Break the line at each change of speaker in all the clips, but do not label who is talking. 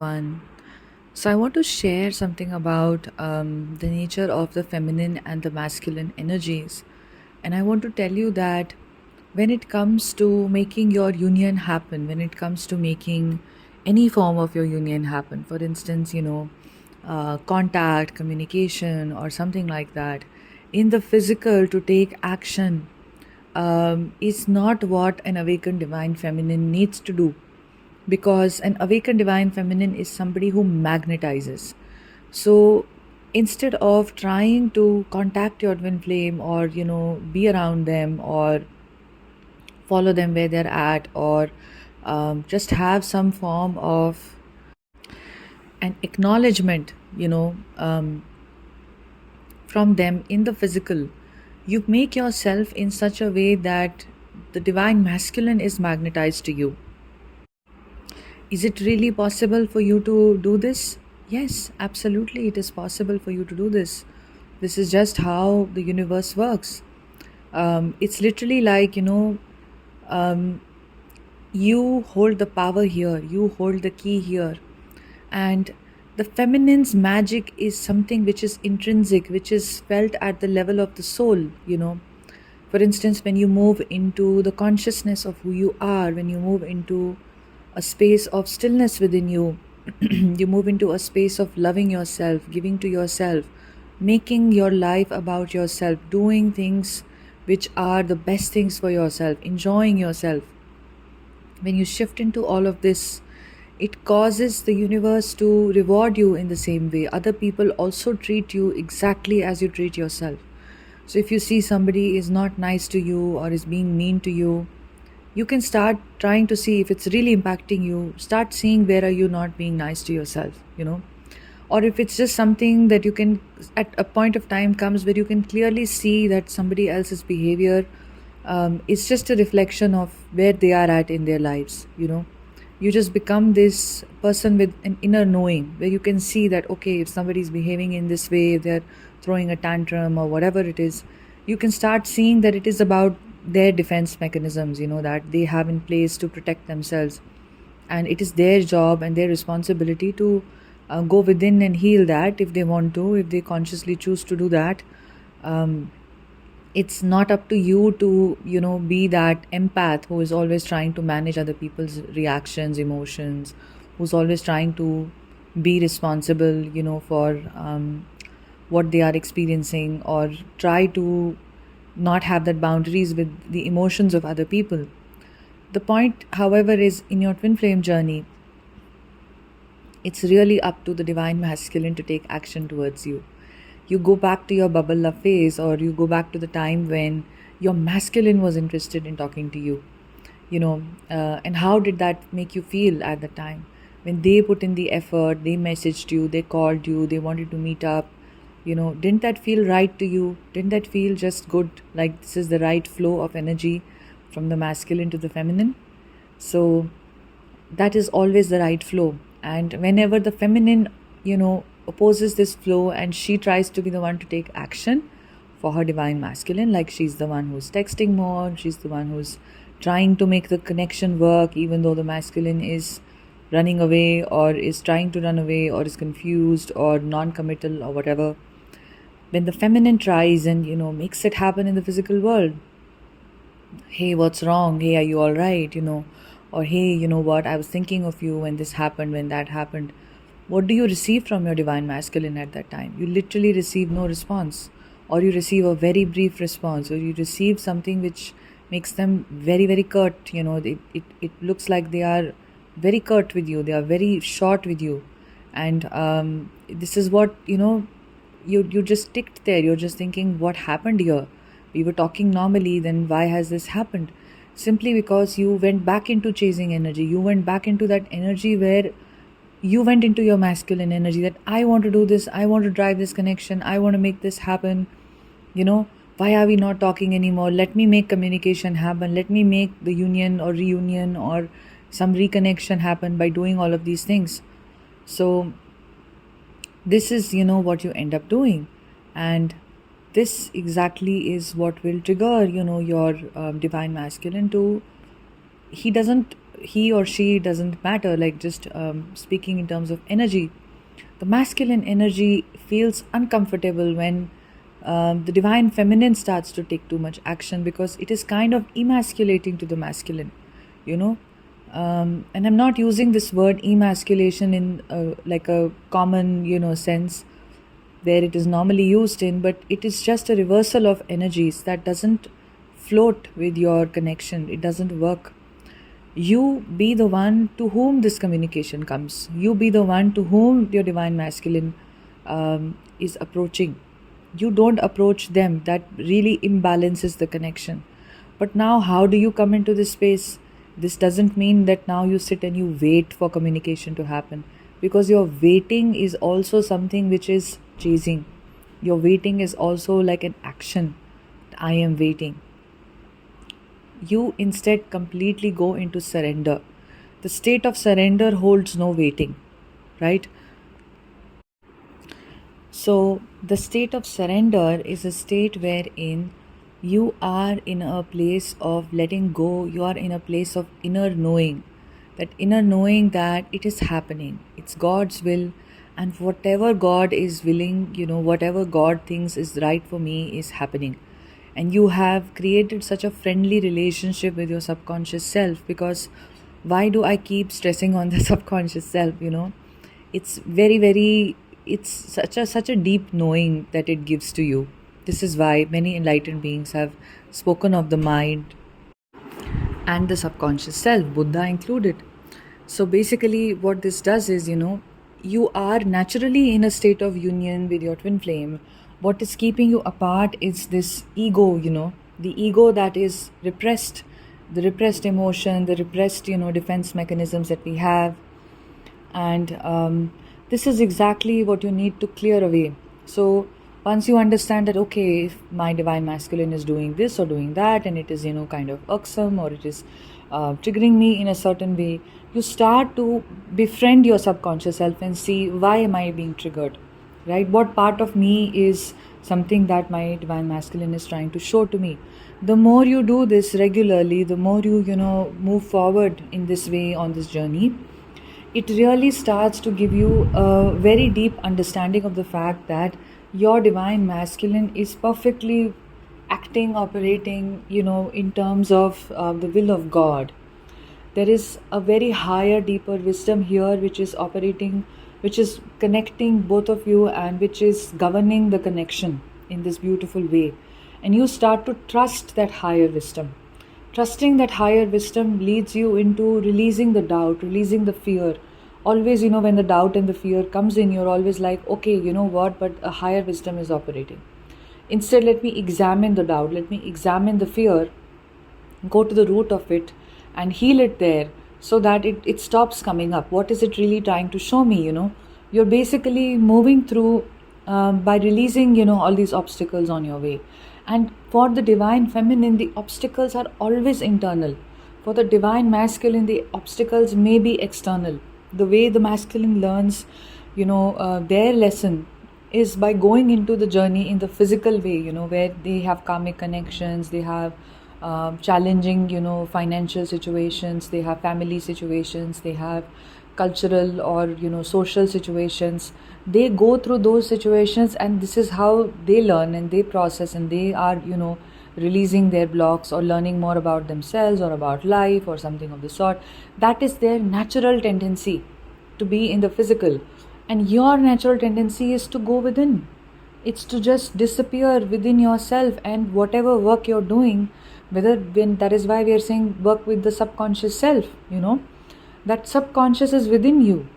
One. So, I want to share something about the nature of the feminine and the masculine energies. And I want to tell you that when it comes to making your union happen, when it comes to making any form of your union happen, for instance, contact, communication, or something like that, in the physical, to take action is not what an awakened divine feminine needs to do, because an awakened divine feminine is somebody who magnetizes. So instead of trying to contact your twin flame, or be around them, or follow them where they're at, or just have some form of an acknowledgement, from them in the physical, you make yourself in such a way that the divine masculine is magnetized to you. Is it really possible for you to do this? Yes, absolutely, it is possible for you to do this. This is just how the universe works. It's literally like, um, you hold the power here, you hold the key here. And the feminine's magic is something which is intrinsic, which is felt at the level of the soul. For instance, when you move into the consciousness of who you are, when you move into a space of stillness within you, you move into a space of loving yourself, giving to yourself, making your life about yourself, doing things which are the best things for yourself, enjoying yourself. When you shift into all of this, it causes the universe to reward you in the same way. Other people also treat you exactly as you treat yourself. So if you see somebody is not nice to you or is being mean to you, you can start trying to see if it's really impacting you. Start seeing where are you not being nice to yourself. Or if it's just something that you can, at a point of time comes where you can clearly see that somebody else's behavior is just a reflection of where they are at in their lives. You just become this person with an inner knowing where you can see that, okay, if somebody is behaving in this way, if they're throwing a tantrum or whatever it is, you can start seeing that it is about their defense mechanisms, that they have in place to protect themselves. And it is their job and their responsibility to go within and heal that if they want to, if they consciously choose to do that. um, it's not up to you to be that empath who is always trying to manage other people's reactions, emotions, who's always trying to be responsible for what they are experiencing, or try to not have that boundaries with the emotions of other people. The point, however, is in your twin flame journey, it's really up to the divine masculine to take action towards you. You go back to your bubble love phase, or you go back to the time when your masculine was interested in talking to you. And how did that make you feel at the time when they put in the effort, they messaged you, they called you, they wanted to meet up? Didn't that feel right to you? Didn't that feel just good, like this is the right flow of energy from the masculine to the feminine? So that is always the right flow. And whenever the feminine opposes this flow, and she tries to be the one to take action for her divine masculine, like she's the one who's texting more, she's the one who's trying to make the connection work, even though the masculine is running away, or is trying to run away, or is confused or non-committal or whatever. When the feminine tries and makes it happen in the physical world, hey, what's wrong? Hey, are you all right? Or hey, you know what? I was thinking of you when this happened, when that happened. What do you receive from your divine masculine at that time? You literally receive no response, or you receive a very brief response, or you receive something which makes them very, very curt. It looks like they are very curt with you, they are very short with you. And this is what, you just ticked there. You're just thinking, what happened here? We were talking normally, then why has this happened? Simply because you went back into chasing energy. You went back into that energy where you went into your masculine energy, that I want to do this, I want to drive this connection, I want to make this happen. you know why are we not talking anymore? Let me make communication happen, let me make the union or reunion or some reconnection happen by doing all of these things. So this is what you end up doing. And this exactly is what will trigger your divine masculine to, he doesn't he or she doesn't matter, like just speaking in terms of energy, the masculine energy feels uncomfortable when the divine feminine starts to take too much action, because it is kind of emasculating to the masculine, you know. And I'm not using this word emasculation in like a common, sense where it is normally used in, but it is just a reversal of energies that doesn't float with your connection. It doesn't work. You be the one to whom this communication comes. You be the one to whom your divine masculine is approaching. You don't approach them. That really imbalances the connection. But now, how do you come into this space? This doesn't mean that now you sit and you wait for communication to happen, because your waiting is also something which is chasing. Your waiting is also like an action. I am waiting. You instead completely go into surrender. The state of surrender holds no waiting, right? So, the state of surrender is a state wherein you are in a place of letting go, you are in a place of inner knowing, that inner knowing that it is happening, it's God's will, and whatever God is willing, whatever God thinks is right for me is happening. And you have created such a friendly relationship with your subconscious self, because why do I keep stressing on the subconscious self? It's very, very, it's such a deep knowing that it gives to you. This is why many enlightened beings have spoken of the mind and the subconscious self, Buddha included. So basically, what this does is, you are naturally in a state of union with your twin flame. What is keeping you apart is this ego, the ego that is repressed, the repressed emotion, the repressed, defense mechanisms that we have. And this is exactly what you need to clear away. So once you understand that, okay, if my divine masculine is doing this or doing that, and it is, kind of irksome, or it is triggering me in a certain way, you start to befriend your subconscious self and see, why am I being triggered, right? What part of me is something that my divine masculine is trying to show to me? The more you do this regularly, the more you, move forward in this way on this journey, it really starts to give you a very deep understanding of the fact that your divine masculine is perfectly acting, operating, in terms of the will of God. There is a very higher, deeper wisdom here which is operating, which is connecting both of you, and which is governing the connection in this beautiful way. And you start to trust that higher wisdom. Trusting that higher wisdom leads you into releasing the doubt, releasing the fear. Always, when the doubt and the fear comes in, you're always like, okay, you know what, but a higher wisdom is operating. Instead, let me examine the doubt, let me examine the fear, go to the root of it and heal it there, so that it stops coming up. What is it really trying to show me? You're basically moving through by releasing, all these obstacles on your way. And for the divine feminine, the obstacles are always internal. For the divine masculine, the obstacles may be external. The way the masculine learns, their lesson is by going into the journey in the physical way, where they have karmic connections, they have challenging, financial situations, they have family situations, they have cultural or, social situations. They go through those situations, and this is how they learn and they process, and they are, releasing their blocks or learning more about themselves or about life or something of the sort. That is their natural tendency, to be in the physical. And your natural tendency is to go within. It's to just disappear within yourself, and whatever work you're doing, that is why we are saying work with the subconscious self, that subconscious is within you.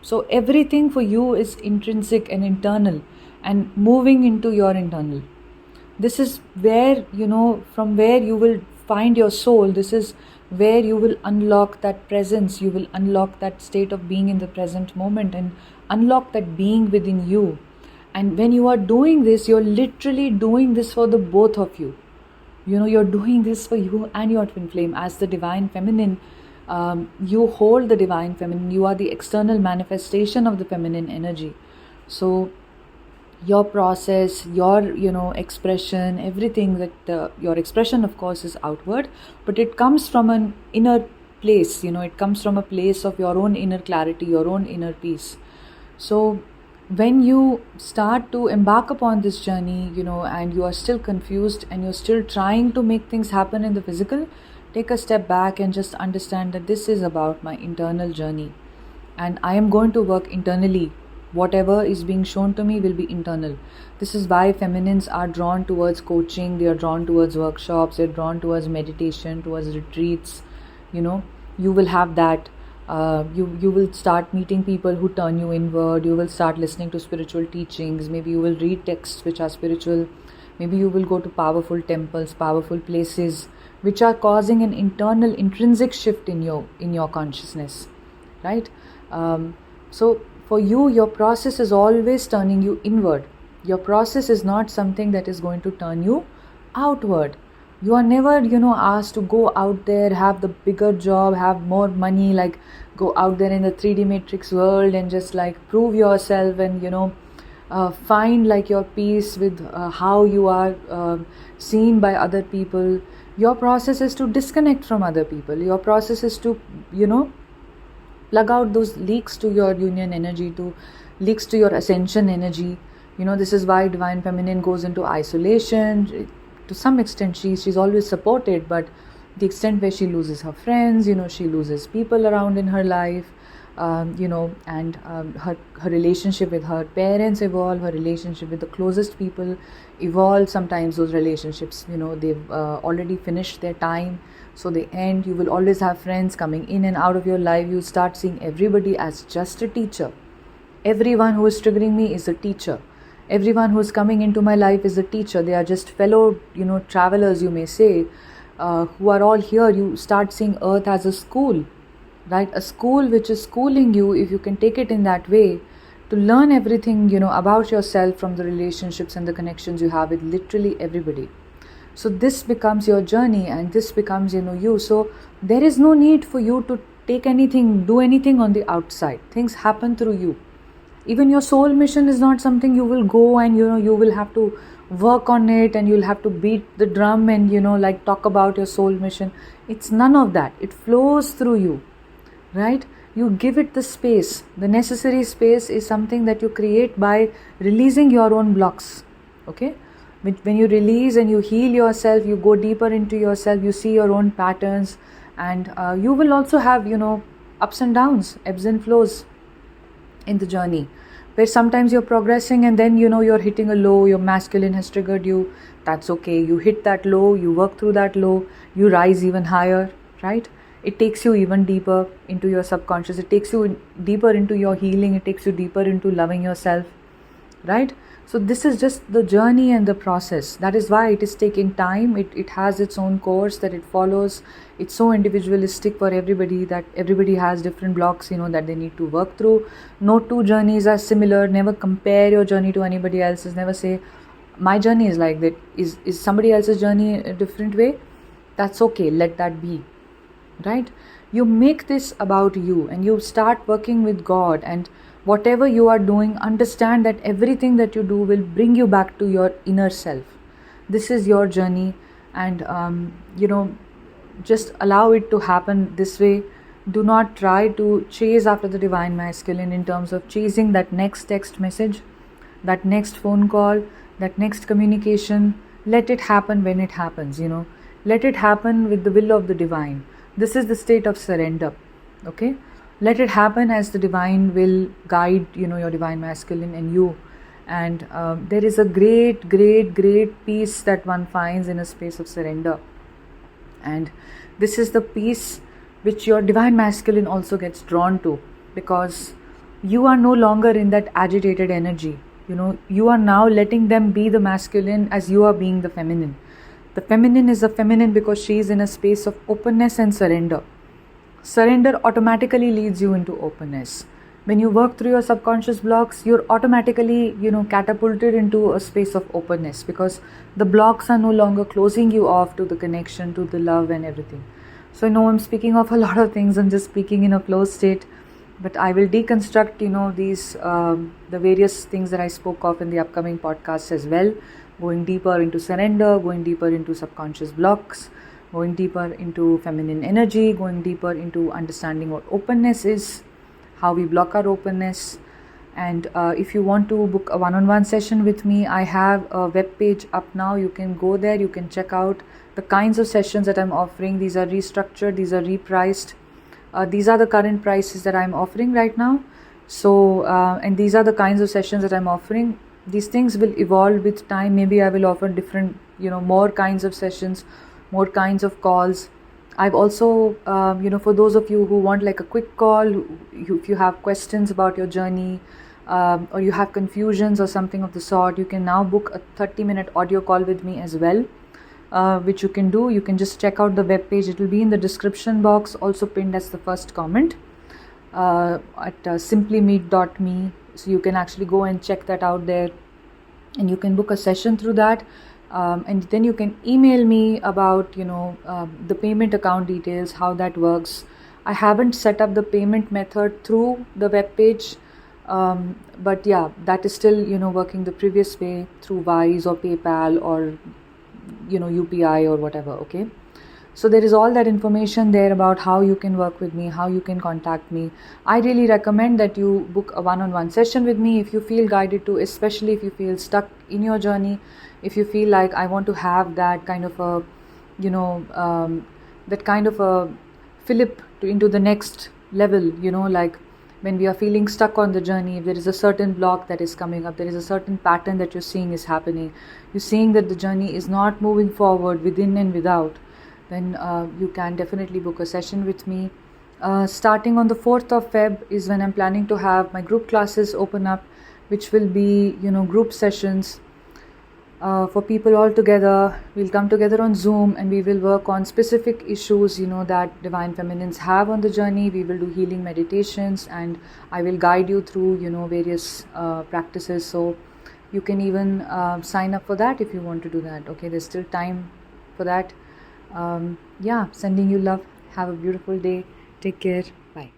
So everything for you is intrinsic and internal, and moving into your internal. This is where, from where you will find your soul. This is where you will unlock that presence. You will unlock that state of being in the present moment, and unlock that being within you. And when you are doing this, you're literally doing this for the both of you. You're doing this for you and your twin flame. As the divine feminine, you hold the divine feminine. You are the external manifestation of the feminine energy. So your process, your expression, everything that your expression, of course, is outward, but it comes from an inner place, it comes from a place of your own inner clarity, your own inner peace. So when you start to embark upon this journey, and you are still confused and you're still trying to make things happen in the physical, take a step back and just understand that this is about my internal journey, and I am going to work internally. Whatever is being shown to me will be internal. This is why feminines are drawn towards coaching, they are drawn towards workshops, they're drawn towards meditation, towards retreats. You will have that. You will start meeting people who turn you inward. You will start listening to spiritual teachings. Maybe you will read texts which are spiritual. Maybe you will go to powerful temples, powerful places which are causing an internal intrinsic shift in your consciousness, right? So for you, your process is always turning you inward. Your process is not something that is going to turn you outward. You are never, asked to go out there, have the bigger job, have more money, like go out there in the 3D matrix world and just like prove yourself and, find like your peace with how you are seen by other people. Your process is to disconnect from other people. Your process is to, plug out those leaks to your union energy, to leaks to your ascension energy. This is why divine feminine goes into isolation. To some extent she's always supported, but the extent where she loses her friends, she loses people around in her life, and her relationship with her parents evolve, her relationship with the closest people evolve. Sometimes those relationships, they've already finished their time, so they end. You will always have friends coming in and out of your life. You start seeing everybody as just a teacher. Everyone who is triggering me is a teacher. Everyone who is coming into my life is a teacher. They are just fellow, travelers, you may say, who are all here. You start seeing earth as a school, right? A school which is schooling you, if you can take it in that way, to learn everything, about yourself from the relationships and the connections you have with literally everybody. So this becomes your journey, and this becomes, you. So there is no need for you to take anything, do anything on the outside. Things happen through you. Even your soul mission is not something you will go and, you will have to work on it and you'll have to beat the drum and, like talk about your soul mission. It's none of that. It flows through you, right? You give it the space. The necessary space is something that you create by releasing your own blocks, okay? When you release and you heal yourself, you go deeper into yourself, you see your own patterns, and you will also have, ups and downs, ebbs and flows in the journey, where sometimes you're progressing and then, you're hitting a low, your masculine has triggered you. That's okay. You hit that low, you work through that low, you rise even higher, right? It takes you even deeper into your subconscious. It takes you deeper into your healing. It takes you deeper into loving yourself, right? So this is just the journey and the process. That is why it is taking time. It has its own course that it follows. It's so individualistic for everybody, that everybody has different blocks, that they need to work through. No two journeys are similar. Never compare your journey to anybody else's. Never say, my journey is like that. Is somebody else's journey a different way? That's okay. Let that be, right? You make this about you and you start working with God, and whatever you are doing, understand that everything that you do will bring you back to your inner self. This is your journey, and just allow it to happen this way. Do not try to chase after the divine masculine in terms of chasing that next text message, that next phone call, that next communication. Let it happen when it happens, let it happen with the will of the divine. This is the state of surrender, okay? Let it happen as the divine will guide, your divine masculine and you. And there is a great, great, great peace that one finds in a space of surrender. And this is the peace which your divine masculine also gets drawn to, because you are no longer in that agitated energy. You are now letting them be the masculine as you are being the feminine. The feminine is a feminine because she is in a space of openness and surrender. Surrender automatically leads you into openness. When you work through your subconscious blocks, you're automatically, catapulted into a space of openness, because the blocks are no longer closing you off to the connection, to the love and everything. So I know I'm speaking of a lot of things. I'm just speaking in a flow state, but I will deconstruct, these, the various things that I spoke of in the upcoming podcasts as well, going deeper into surrender, going deeper into subconscious blocks, going deeper into feminine energy, going deeper into understanding what openness is, how we block our openness. And if you want to book a one-on-one session with me, I have a web page up now. You can go there, you can check out the kinds of sessions that I'm offering. These are restructured, these are repriced. These are the current prices that I'm offering right now. So, and these are the kinds of sessions that I'm offering. These things will evolve with time. Maybe I will offer different, more kinds of sessions, more kinds of calls. I've also, for those of you who want like a quick call, if you have questions about your journey, or you have confusions or something of the sort, you can now book a 30-minute audio call with me as well, which you can do. You can just check out the web page. It will be in the description box, also pinned as the first comment, at simplymeet.me. So you can actually go and check that out there, and you can book a session through that. And then you can email me about the payment account details, how that works. I haven't set up the payment method through the web page, but yeah, that is still working the previous way through Wise or PayPal or UPI or whatever. Okay, so there is all that information there about how you can work with me, how you can contact me. I really recommend that you book a one-on-one session with me if you feel guided to, especially if you feel stuck in your journey, if you feel like I want to have that kind of a that kind of a fillip into the next level, like when we are feeling stuck on the journey, if there is a certain block that is coming up, there is a certain pattern that you're seeing is happening, you're seeing that the journey is not moving forward within and without, then you can definitely book a session with me. Starting on the 4th of Feb is when I'm planning to have my group classes open up, which will be group sessions for people all together. We'll come together on Zoom and we will work on specific issues that divine feminines have on the journey. We will do healing meditations, and I will guide you through various practices. So you can even sign up for that if you want to do that. Okay, there's still time for that. Sending you love. Have a beautiful day. Take care. Bye.